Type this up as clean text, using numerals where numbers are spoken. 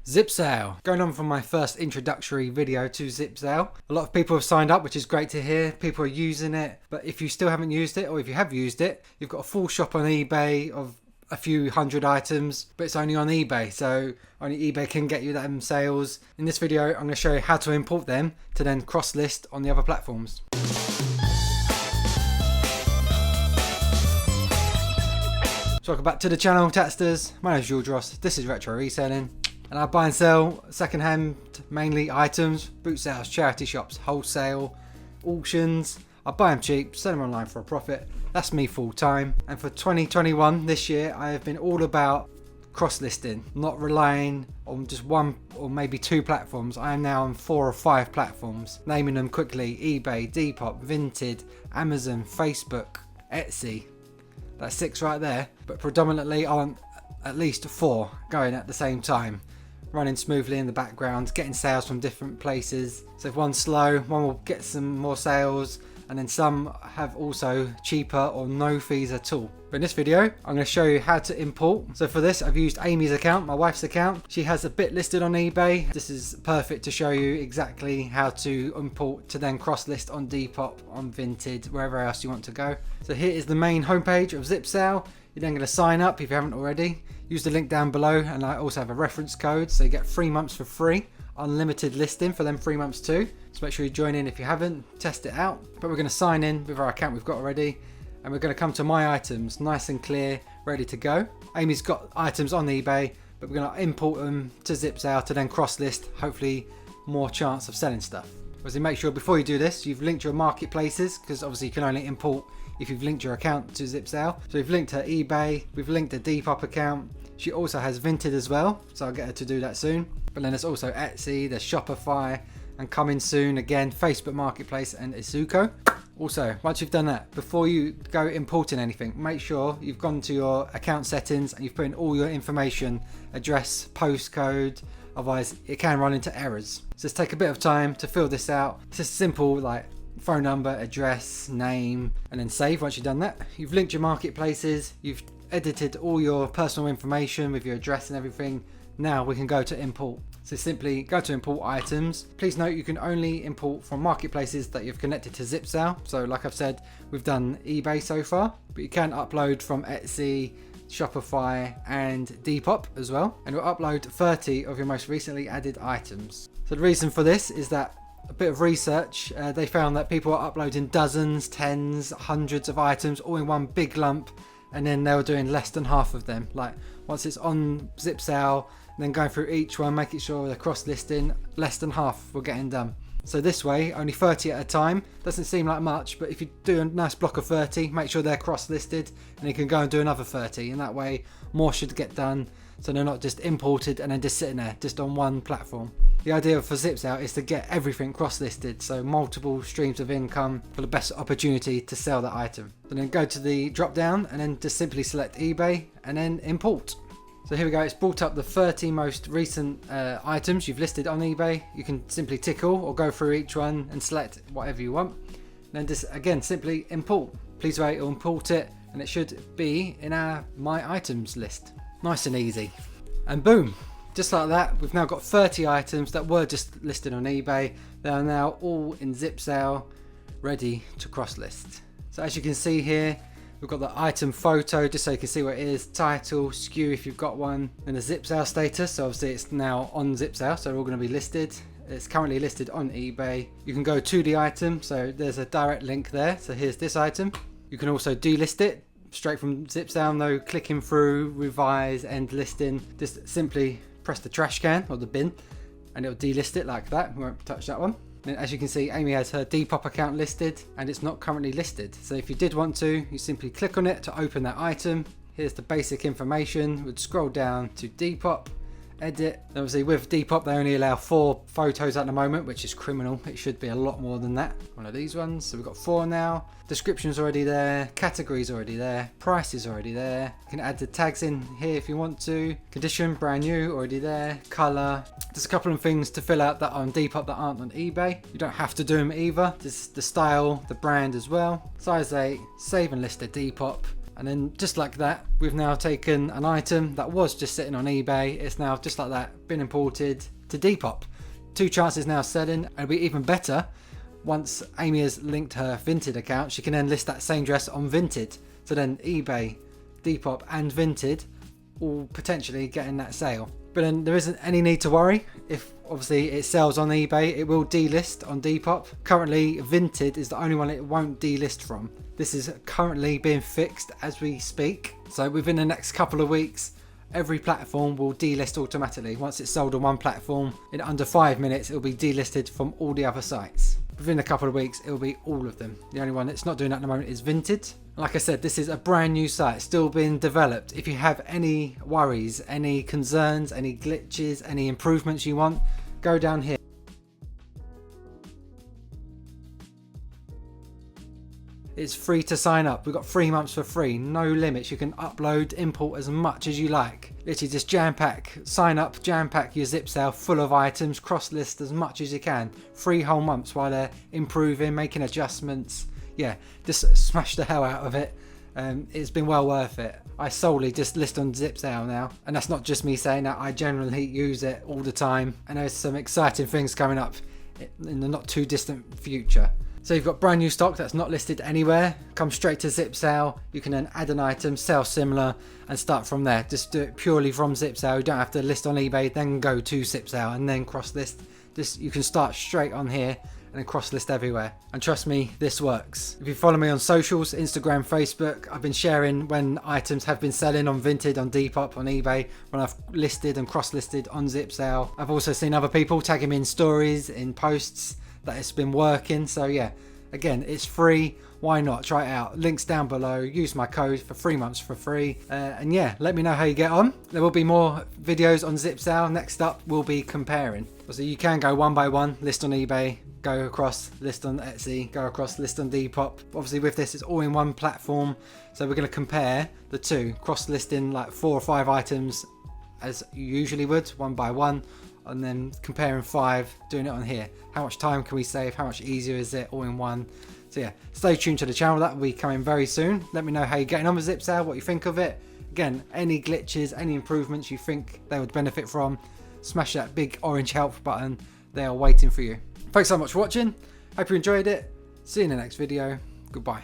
ZipSale. Going on from my first introductory video to ZipSale. A lot of people have signed up, which is great to hear. People are using it, but if you still haven't used it, or if you have used it, you've got a full shop on eBay of a few hundred items, but it's only on eBay, so only eBay can get you them sales. In this video, I'm going to show you how to import them to then cross-list on the other platforms. So welcome back to the channel, Tatsters. My name is Robjohns. This is Retro Reselling, and I buy and sell second-hand, mainly items, boot sales, charity shops, wholesale, auctions. I buy them cheap, sell them online for a profit. That's me full time. And for 2021, this year, I have been all about cross-listing, not relying on just one or maybe two platforms. I am now on 4 or 5 platforms, naming them quickly: eBay, Depop, Vinted, Amazon, Facebook, Etsy. That's 6 right there, but predominantly on at least 4 going at the same time, running smoothly in the background, getting sales from different places. So if one's slow, one will get some more sales, and then some have also cheaper or no fees at all. But in this video, I'm going to show you how to import. So for this, I've used Amy's account, my wife's account. She has a bit listed on eBay. This is perfect to show you exactly how to import to then cross-list on Depop, on Vinted, wherever else you want to go. So here is the main homepage of ZipSale. You're then going to sign up if you haven't already. Use the link down below, and I also have a reference code, so you get 3 months for free. Unlimited listing for them 3 months too. So make sure you join in if you haven't, test it out. But we're going to sign in with our account we've got already, and we're going to come to my items, nice and clear, ready to go. Amy's got items on eBay, but we're going to import them to ZipSale to then cross list, hopefully more chance of selling stuff. Obviously make sure before you do this, you've linked your marketplaces, because obviously you can only import if you've linked your account to ZipSale. So we've linked her eBay, we've linked a Depop account. She also has Vinted as well, so I'll get her to do that soon. But then there's also Etsy, there's Shopify, and coming soon again, Facebook Marketplace and Isuko. Also, once you've done that, before you go importing anything, make sure you've gone to your account settings and you've put in all your information, address, postcode, otherwise it can run into errors. So just take a bit of time to fill this out. It's just simple, like phone number, address, name, and then save. Once you've done that, you've linked your marketplaces, you've edited all your personal information with your address and everything. Now we can go to import. So simply go to import items. Please note you can only import from marketplaces that you've connected to ZipSale. So like I've said, we've done eBay so far, but you can upload from Etsy, Shopify and Depop as well. And we'll upload 30 of your most recently added items. So the reason for this is that a bit of research, they found that people are uploading dozens, tens, hundreds of items all in one big lump, and then they were doing less than half of them. Like once it's on ZipSale, then going through each one, making sure they're cross-listing, less than half were getting done. So this way, only 30 at a time. Doesn't seem like much, but if you do a nice block of 30, make sure they're cross-listed, and you can go and do another 30. And that way, more should get done, so they're not just imported and then just sitting there, just on one platform. The idea for ZipSale is to get everything cross-listed, so multiple streams of income for the best opportunity to sell that item. And then go to the drop down and then just simply select eBay and then import. So here we go, it's brought up the 30 most recent items you've listed on eBay. You can simply tick all or go through each one and select whatever you want. Then just again, simply import. Please wait, it'll import it, and it should be in our My Items list. Nice and easy. And boom, just like that, we've now got 30 items that were just listed on eBay. They are now all in ZipSale, ready to cross-list. So as you can see here, we've got the item photo, just so you can see what it is, title, SKU if you've got one, and the ZipSale status. So obviously it's now on ZipSale, so they're all going to be listed. It's currently listed on eBay. You can go to the item, so there's a direct link there. So here's this item. You can also delist it straight from ZipSale, no clicking through, revise, end listing. Just simply press the trash can or the bin and it'll delist it like that. We won't touch that one. And as you can see, Amy has her Depop account listed and it's not currently listed. So if you did want to, you simply click on it to open that item. Here's the basic information. We'd scroll down to Depop, edit. Obviously with Depop they only allow 4 photos at the moment, which is criminal. It should be a lot more than that. One of these ones. So we've got 4 now. Description's already there, categories already there, price is already there. You can add the tags in here if you want to. Condition, brand new, already there. Color. There's a couple of things to fill out that are on Depop that aren't on eBay. You don't have to do them either. There's the style, the brand as well. Size 8, save and list at Depop. And then just like that, we've now taken an item that was just sitting on eBay. It's now just like that been imported to Depop. 2 chances now selling. It'll be even better once Amy has linked her Vinted account. She can then list that same dress on Vinted. So then eBay, Depop and Vinted all potentially getting that sale. But then there isn't any need to worry. If obviously it sells on eBay, it will delist on Depop. Currently Vinted is the only one it won't delist from. This is currently being fixed as we speak. So within the next couple of weeks, every platform will delist automatically. Once it's sold on one platform, in under 5 minutes, it will be delisted from all the other sites. Within a couple of weeks, it will be all of them. The only one that's not doing that at the moment is Vinted. Like I said, this is a brand new site, still being developed. If you have any worries, any concerns, any glitches, any improvements you want, go down here. It's free to sign up. We've got 3 months for free, no limits. You can upload, import as much as you like. Literally just jam pack, sign up, jam pack your ZipSale full of items, cross list as much as you can. 3 whole months while they're improving, making adjustments. Yeah, just smash the hell out of it. It's been well worth it. I solely just list on ZipSale now, and that's not just me saying that. I generally use it all the time, and there's some exciting things coming up in the not too distant future. So you've got brand new stock that's not listed anywhere. Come straight to ZipSale. You can then add an item, sell similar, and start from there. Just do it purely from ZipSale. You don't have to list on eBay, then go to ZipSale and then cross list. Just you can start straight on here and then cross list everywhere. And trust me, this works. If you follow me on socials, Instagram, Facebook, I've been sharing when items have been selling on Vinted, on Depop, on eBay, when I've listed and cross listed on ZipSale. I've also seen other people tagging me in stories, in posts, that it's been working. So yeah, again, it's free. Why not? Try it out. Links down below. Use my code for 3 months for free. And yeah, let me know how you get on. There will be more videos on ZipSale. Next up, we'll be comparing. So you can go one by one, list on eBay, go across, list on Etsy, go across, list on Depop. Obviously with this, it's all in one platform. So we're going to compare the two, cross listing like 4 or 5 items as you usually would, one by one. And then comparing 5, doing it on here. How much time can we save? How much easier is it all in one? So yeah, stay tuned to the channel. That will be coming very soon. Let me know how you're getting on with ZipSale, what you think of it. Again, any glitches, any improvements you think they would benefit from, smash that big orange help button. They are waiting for you. Thanks so much for watching. Hope you enjoyed it. See you in the next video. Goodbye.